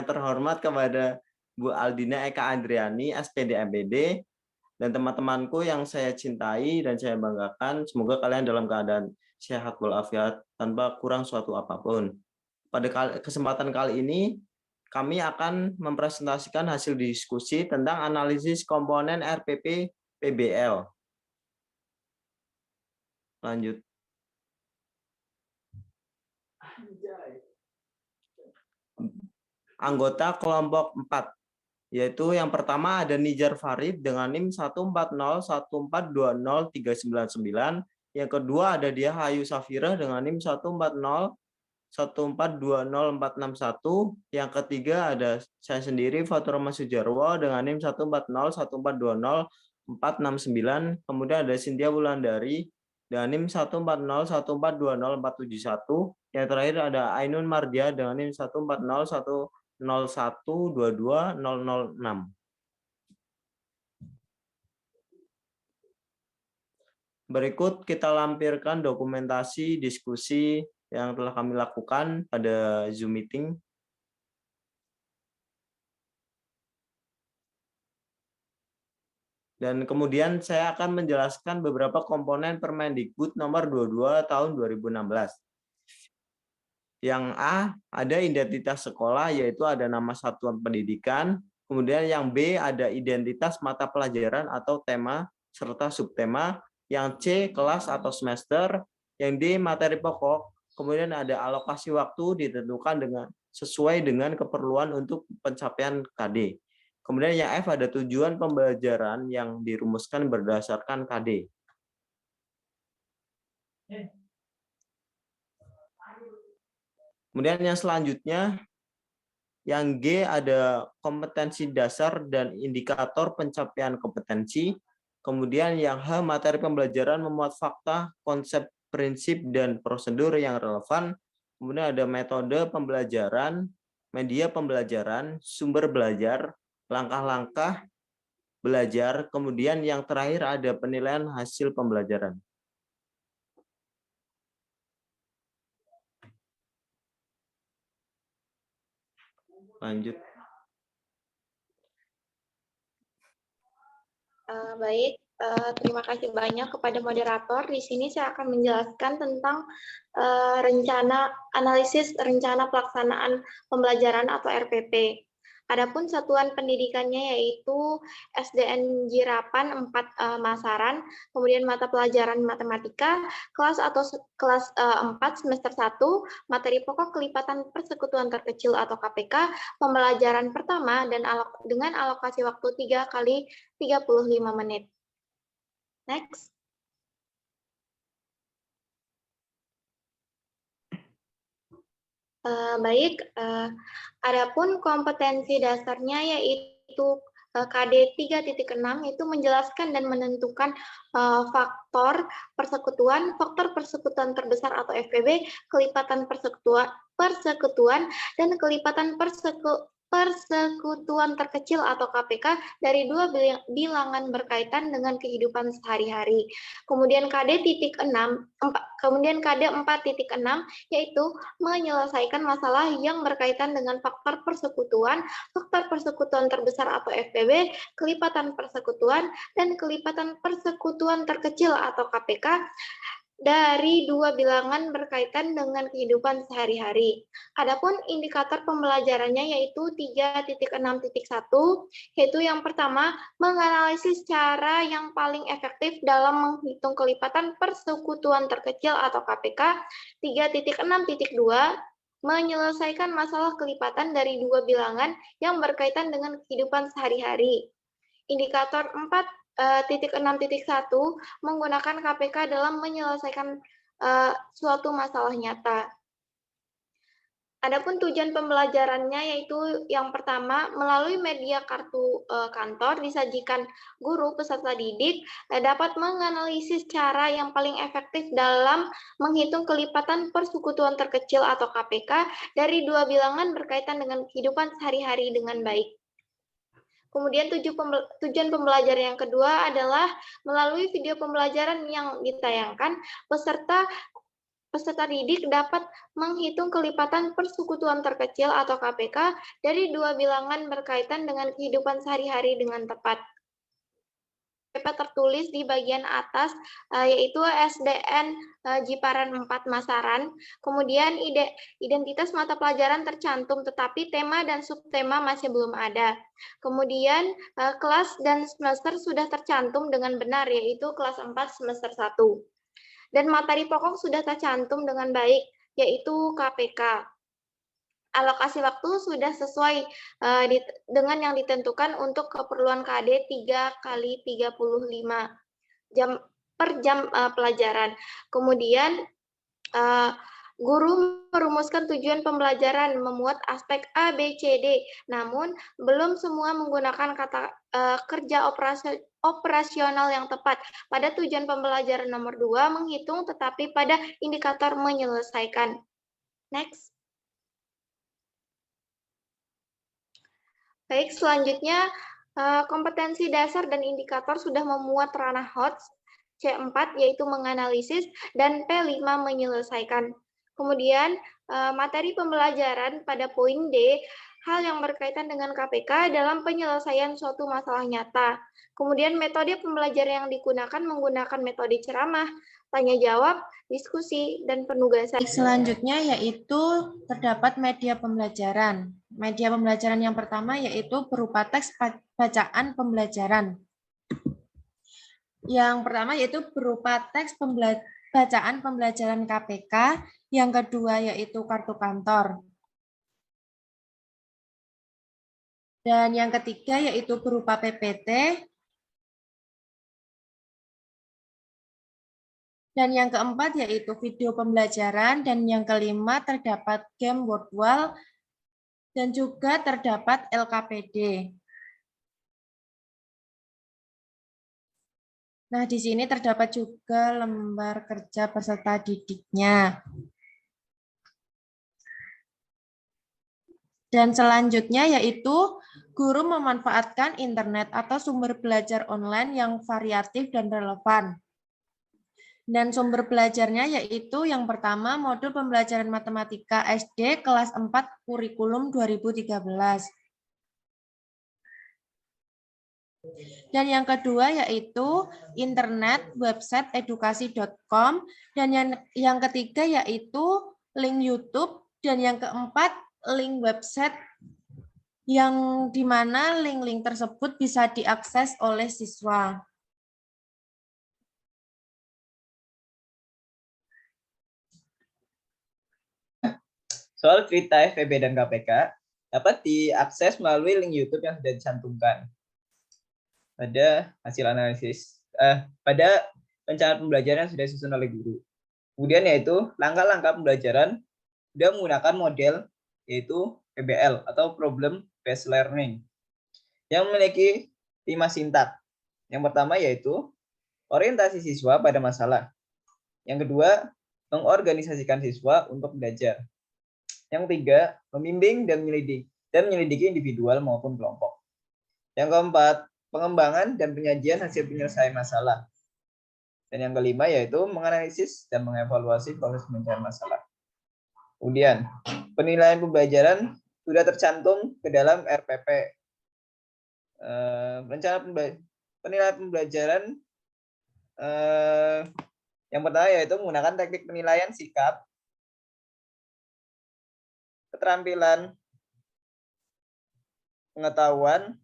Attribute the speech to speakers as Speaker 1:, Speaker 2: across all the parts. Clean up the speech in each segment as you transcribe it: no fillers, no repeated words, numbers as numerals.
Speaker 1: Yang terhormat kepada Bu Aldina Eka Andriani, SPD MPD, dan teman-temanku yang saya cintai dan saya banggakan, semoga kalian dalam keadaan sehat walafiat tanpa kurang suatu apapun. Pada kesempatan kali ini, kami akan mempresentasikan hasil diskusi tentang analisis komponen RPP PBL. Lanjut. Anggota kelompok 4, yaitu yang pertama ada Nijar Farid dengan NIM 14014203999. Yang kedua ada Dia Hayu Safira dengan NIM 14014204461. Yang ketiga ada saya sendiri Fatur Rahman Sujarwo dengan NIM 14014204469. Kemudian ada Cynthia Wulandari dengan NIM 14014204471. Yang terakhir ada Ainun Mardia dengan NIM 140122026. Berikut kita lampirkan dokumentasi diskusi yang telah kami lakukan pada Zoom meeting. Dan kemudian saya akan menjelaskan beberapa komponen Permendikbud nomor 22 tahun 2016. Yang A, ada identitas sekolah, yaitu ada nama satuan pendidikan. Kemudian yang B, ada identitas mata pelajaran atau tema serta subtema. Yang C, kelas atau semester. Yang D, materi pokok. Kemudian ada alokasi waktu ditentukan sesuai dengan keperluan untuk pencapaian KD. Kemudian yang F, ada tujuan pembelajaran yang dirumuskan berdasarkan KD. Kemudian yang selanjutnya, yang G ada kompetensi dasar dan indikator pencapaian kompetensi. Kemudian yang H, materi pembelajaran memuat fakta, konsep, prinsip, dan prosedur yang relevan. Kemudian ada metode pembelajaran, media pembelajaran, sumber belajar, langkah-langkah belajar. Kemudian yang terakhir ada penilaian hasil pembelajaran. Lanjut.
Speaker 2: Baik, terima kasih banyak kepada moderator. Di sini saya akan menjelaskan tentang analisis rencana pelaksanaan pembelajaran atau RPP. Adapun satuan pendidikannya yaitu SDN Jirapan 4 Masaran, kemudian mata pelajaran matematika, kelas 4 semester 1, materi pokok kelipatan persekutuan terkecil atau KPK, pembelajaran pertama dan dengan alokasi waktu 3 kali 35 menit. Next. Baik, adapun kompetensi dasarnya yaitu KD 3.6 itu menjelaskan dan menentukan faktor persekutuan terbesar atau FPB, kelipatan persekutuan dan kelipatan persekutuan terkecil atau KPK dari dua bilangan berkaitan dengan kehidupan sehari-hari. Kemudian KD 4.6 yaitu menyelesaikan masalah yang berkaitan dengan faktor persekutuan terbesar atau FPB, kelipatan persekutuan dan kelipatan persekutuan terkecil atau KPK dari dua bilangan berkaitan dengan kehidupan sehari-hari. Adapun indikator pembelajarannya yaitu 3.6.1, yaitu yang pertama, menganalisis cara yang paling efektif dalam menghitung kelipatan persekutuan terkecil atau KPK. 3.6.2, menyelesaikan masalah kelipatan dari dua bilangan yang berkaitan dengan kehidupan sehari-hari. Indikator 4.6.1 menggunakan KPK dalam menyelesaikan suatu masalah nyata. Adapun tujuan pembelajarannya yaitu yang pertama, melalui media kartu kantor disajikan guru peserta didik dapat menganalisis cara yang paling efektif dalam menghitung kelipatan persekutuan terkecil atau KPK dari dua bilangan berkaitan dengan kehidupan sehari-hari dengan baik. Kemudian tujuan pembelajaran yang kedua adalah melalui video pembelajaran yang ditayangkan, peserta peserta didik dapat menghitung kelipatan persekutuan terkecil atau KPK dari dua bilangan berkaitan dengan kehidupan sehari-hari dengan tepat. Tertulis di bagian atas yaitu SDN Jiparan 4 Masaran. Kemudian identitas mata pelajaran tercantum tetapi tema dan subtema masih belum ada. Kemudian kelas dan semester sudah tercantum dengan benar yaitu kelas 4 semester 1. Dan materi pokok sudah tercantum dengan baik yaitu KPK. Alokasi waktu sudah sesuai dengan yang ditentukan untuk keperluan KD 3 kali 35 jam per jam pelajaran. Kemudian guru merumuskan tujuan pembelajaran, memuat aspek A, B, C, D. Namun, belum semua menggunakan kata kerja operasional yang tepat. Pada tujuan pembelajaran nomor 2, menghitung tetapi pada indikator menyelesaikan. Next. Baik, selanjutnya kompetensi dasar dan indikator sudah memuat ranah HOTS, C4 yaitu menganalisis, dan P5 menyelesaikan. Kemudian materi pembelajaran pada poin D, hal yang berkaitan dengan KPK dalam penyelesaian suatu masalah nyata. Kemudian metode pembelajaran yang digunakan menggunakan metode ceramah, tanya jawab, diskusi, dan penugasan.
Speaker 3: Selanjutnya yaitu terdapat media pembelajaran. Media pembelajaran yang pertama yaitu berupa teks bacaan pembelajaran. Yang pertama yaitu berupa teks bacaan pembelajaran KPK. Yang kedua yaitu kartu kantor. Dan yang ketiga yaitu berupa PPT. Dan yang keempat yaitu video pembelajaran. Dan yang kelima terdapat game word wall. Dan juga terdapat LKPD. Nah, di sini terdapat juga lembar kerja peserta didiknya. Dan selanjutnya yaitu guru memanfaatkan internet atau sumber belajar online yang variatif dan relevan. Dan sumber belajarnya yaitu yang pertama modul pembelajaran matematika SD kelas 4 kurikulum 2013. Dan yang kedua yaitu internet website edukasi.com, dan yang ketiga yaitu link YouTube, dan yang keempat link website yang dimana link-link tersebut bisa diakses oleh siswa.
Speaker 4: Soal cerita FEB dan KPK dapat diakses melalui link YouTube yang sudah dicantumkan pada hasil analisis, pada perencanaan pembelajaran yang sudah disusun oleh guru. Kemudian yaitu langkah-langkah pembelajaran sudah menggunakan model yaitu PBL atau Problem Based Learning yang memiliki 5 sintak. Yang pertama yaitu orientasi siswa pada masalah. Yang kedua, mengorganisasikan siswa untuk belajar. Yang ketiga, membimbing dan menyelidiki individual maupun kelompok. Yang keempat, pengembangan dan penyajian hasil penyelesaian masalah. Dan yang kelima yaitu menganalisis dan mengevaluasi proses pemecahan masalah. Kemudian, penilaian pembelajaran sudah tercantum ke dalam RPP. Penilaian pembelajaran yang pertama yaitu menggunakan teknik penilaian sikap, keterampilan, pengetahuan,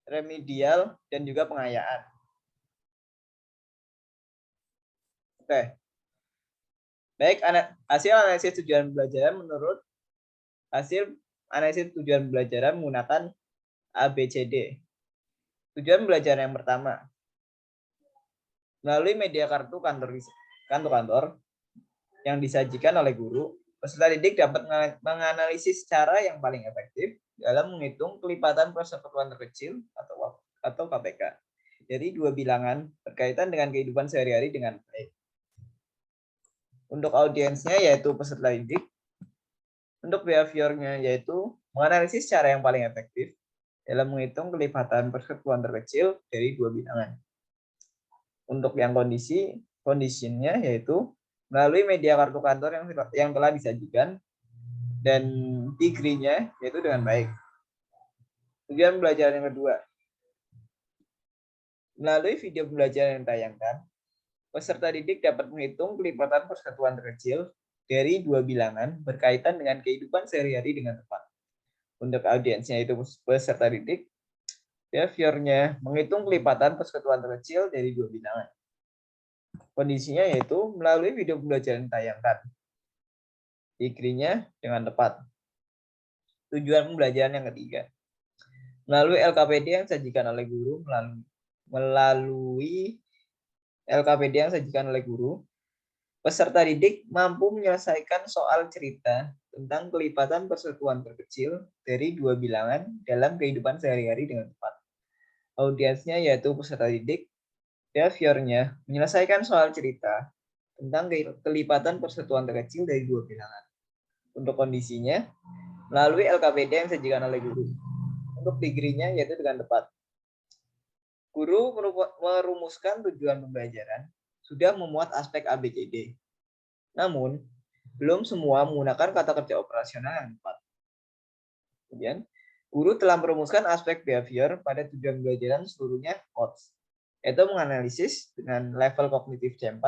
Speaker 4: remedial, dan juga pengayaan. Oke. Baik, hasil analisis tujuan pembelajaran menurut hasil analisis tujuan pembelajaran menggunakan ABCD. Tujuan pembelajaran yang pertama, melalui media kartu kantor yang disajikan oleh guru, peserta didik dapat menganalisis cara yang paling efektif dalam menghitung kelipatan persekutuan terkecil atau KPK dari dua bilangan berkaitan dengan kehidupan sehari-hari dengan baik. Untuk audiensnya yaitu peserta didik, untuk behaviornya yaitu menganalisis cara yang paling efektif dalam menghitung kelipatan persekutuan terkecil dari dua bilangan. Untuk yang conditionnya yaitu melalui media kartu kantor yang telah disajikan, dan degree-nya yaitu dengan baik. Tujuan pembelajaran yang kedua, melalui video pembelajaran yang ditayangkan, peserta didik dapat menghitung kelipatan persatuan terkecil dari dua bilangan berkaitan dengan kehidupan sehari-hari dengan tepat. Untuk audiensnya itu peserta didik, behavior-nya menghitung kelipatan persatuan terkecil dari dua bilangan. Kondisinya yaitu melalui video pembelajaran yang ditayangkan, degree-nya dengan tepat. Tujuan pembelajaran yang ketiga, melalui LKPD yang disajikan oleh guru, melalui LKPD yang disajikan oleh guru, peserta didik mampu menyelesaikan soal cerita tentang kelipatan persatuan terkecil dari dua bilangan dalam kehidupan sehari-hari dengan tepat. Audiensnya yaitu peserta didik, behavior-nya menyelesaikan soal cerita tentang kelipatan persatuan terkecil dari dua bilangan. Untuk kondisinya, melalui LKPD yang disajikan oleh guru. Untuk degree-nya yaitu dengan tepat. Guru merumuskan tujuan pembelajaran, sudah memuat aspek ABCD. Namun, belum semua menggunakan kata kerja operasional yang tepat. Kemudian, guru telah merumuskan aspek behavior pada tujuan pembelajaran seluruhnya COTS, yaitu menganalisis dengan level kognitif C4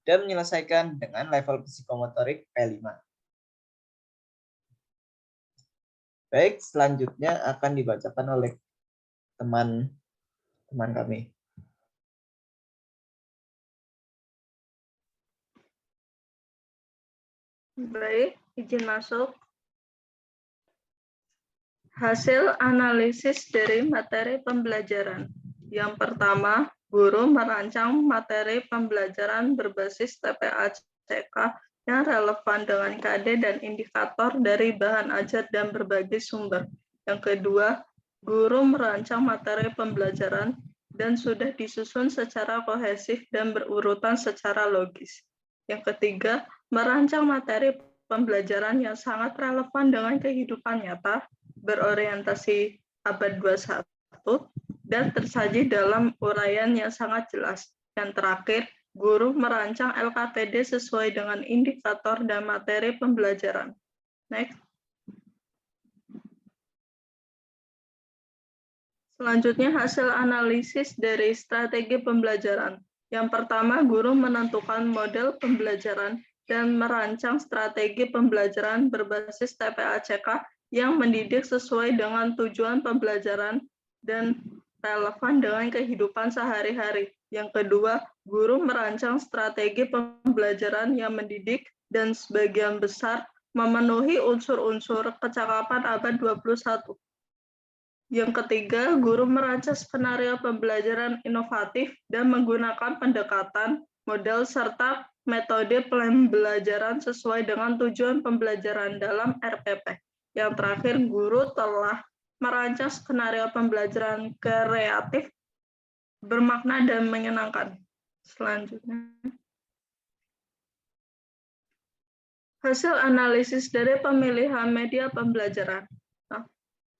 Speaker 4: dan menyelesaikan dengan level psikomotorik P5. Baik, selanjutnya akan dibacakan oleh teman kami.
Speaker 5: Baik, izin masuk. Hasil analisis dari materi pembelajaran. Yang pertama, guru merancang materi pembelajaran berbasis TPA-CK yang relevan dengan KD dan indikator dari bahan ajar dan berbagai sumber. Yang kedua, guru merancang materi pembelajaran dan sudah disusun secara kohesif dan berurutan secara logis. Yang ketiga, merancang materi pembelajaran yang sangat relevan dengan kehidupan nyata, berorientasi abad 21, dan tersaji dalam uraian yang sangat jelas. Yang terakhir, guru merancang LKPD sesuai dengan indikator dan materi pembelajaran. Next. Selanjutnya, hasil analisis dari strategi pembelajaran. Yang pertama, guru menentukan model pembelajaran dan merancang strategi pembelajaran berbasis TPA-CK yang mendidik sesuai dengan tujuan pembelajaran dan relevan dengan kehidupan sehari-hari. Yang kedua, guru merancang strategi pembelajaran yang mendidik dan sebagian besar memenuhi unsur-unsur kecakapan abad 21. Yang ketiga, guru merancang skenario pembelajaran inovatif dan menggunakan pendekatan, model, serta metode pembelajaran sesuai dengan tujuan pembelajaran dalam RPP. Yang terakhir, guru telah merancang skenario pembelajaran kreatif, bermakna, dan menyenangkan. Selanjutnya, hasil analisis dari pemilihan media pembelajaran.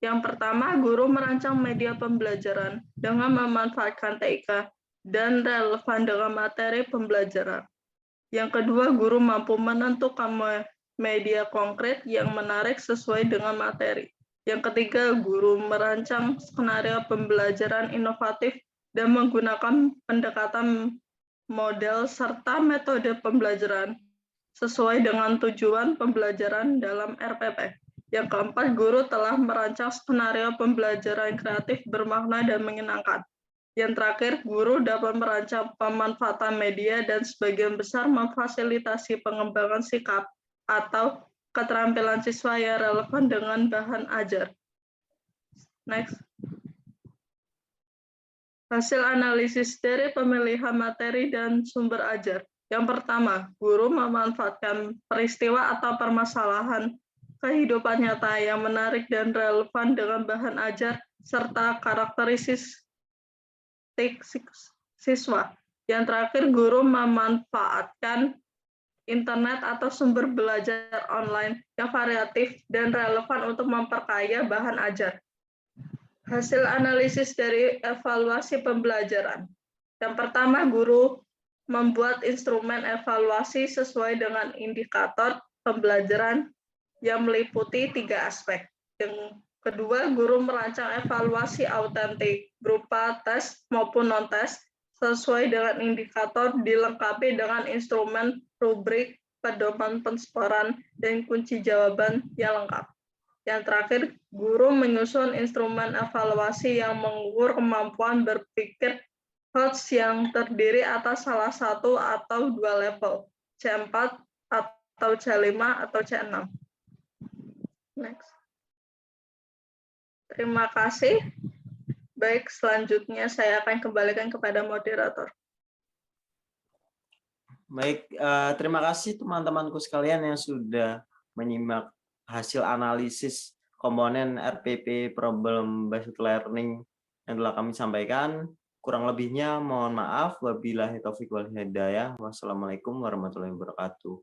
Speaker 5: Yang pertama, guru merancang media pembelajaran dengan memanfaatkan TIK dan relevan dengan materi pembelajaran. Yang kedua, guru mampu menentukan media konkret yang menarik sesuai dengan materi. Yang ketiga, guru merancang skenario pembelajaran inovatif dan menggunakan pendekatan model serta metode pembelajaran sesuai dengan tujuan pembelajaran dalam RPP. Yang keempat, guru telah merancang skenario pembelajaran kreatif, bermakna, dan menyenangkan. Yang terakhir, guru dapat merancang pemanfaatan media dan sebagian besar memfasilitasi pengembangan sikap atau keterampilan siswa yang relevan dengan bahan ajar. Next. Hasil analisis dari pemilihan materi dan sumber ajar. Yang pertama, guru memanfaatkan peristiwa atau permasalahan kehidupan nyata yang menarik dan relevan dengan bahan ajar serta karakteristik siswa. Yang terakhir, guru memanfaatkan internet atau sumber belajar online yang variatif dan relevan untuk memperkaya bahan ajar. Hasil analisis dari evaluasi pembelajaran. Yang pertama, guru membuat instrumen evaluasi sesuai dengan indikator pembelajaran yang meliputi 3 aspek. Yang kedua, guru merancang evaluasi autentik berupa tes maupun non-tes sesuai dengan indikator dilengkapi dengan instrumen rubrik, pedoman pensporan, dan kunci jawaban yang lengkap. Yang terakhir, guru menyusun instrumen evaluasi yang mengukur kemampuan berpikir HOTS yang terdiri atas salah satu atau 2 level, C4 atau C5 atau C6. Next. Terima kasih. Baik, selanjutnya saya akan kembalikan kepada moderator.
Speaker 1: Baik, terima kasih teman-temanku sekalian yang sudah menyimak hasil analisis komponen RPP Problem Based Learning yang telah kami sampaikan. Kurang lebihnya mohon maaf. Wabillahi taufiq wal hidayah. Wassalamualaikum warahmatullahi wabarakatuh.